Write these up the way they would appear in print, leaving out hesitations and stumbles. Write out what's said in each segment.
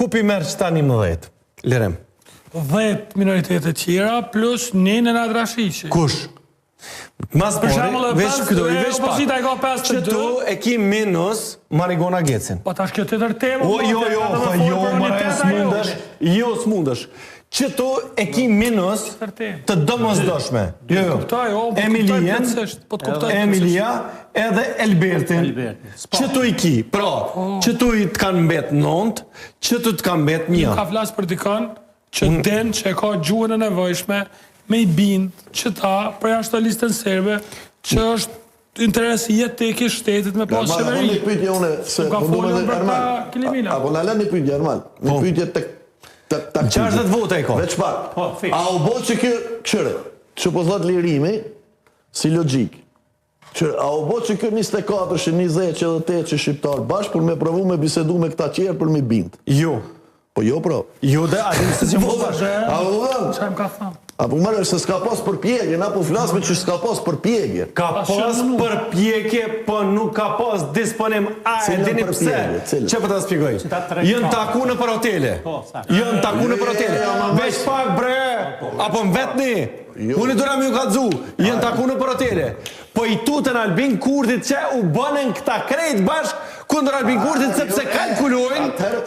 Ku pi merë qëta 11? Lirem. 10 minoritetet tjera plus një në Adrashiqi. Kush? Mas shembull, veç këto i veç pak. opozita e ka 52. Që tu e ki minus Marigona Gecin. Po tash kjo tjetër temë. Jo, s'mundesh. Që tu e ki minus të domosdoshme. Emilia edhe Elbertin. Që tu i ki. Pra, që tu i të kanë mbet 9, që tu të kanë mbet 1. Ka flas për dikon që den që e ka gjuhën e nevojshme me i bind që ta për jashtë të listën serbe që është interesi jetë i shtetit me pas qeveri. Një pyetje une se ka folur për ta Kilimina. Apo na lën një pyetje Arman. Një pyetje tek 60 vota e ka. Veç pak. A u bë që kjo çore? Që po thot Lirimi si logjik. Që a u bë që kjo 24 që 20 që edhe 8 që shqiptar bashkë për me provu me bisedu me këta qerë për me bind. Jo. Po jo, pro. Jo, dhe adin se që më bashkë. A u dhe? Qa më ka thënë? Apo mërë se s'ka pas përpjekje, na po flasme që s'ka pas përpjekje. Ka pas përpjekje, po nuk ka pas disponim. A e dini pse? Që për të spjegoj? Jënë taku në për hotele. Jënë taku në për hotele. Veç pak bre, apo më vetni. Unë i dura mi u ka dzu. Jënë taku në për hotele. Po i tutën Albin Kurtit që u bënen këta krejt bashk kundër Albin Kurtit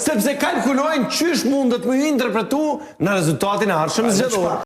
sepse kalkulojnë qysh mundet me interpretu në rezultatin e arshëm zgjedhor.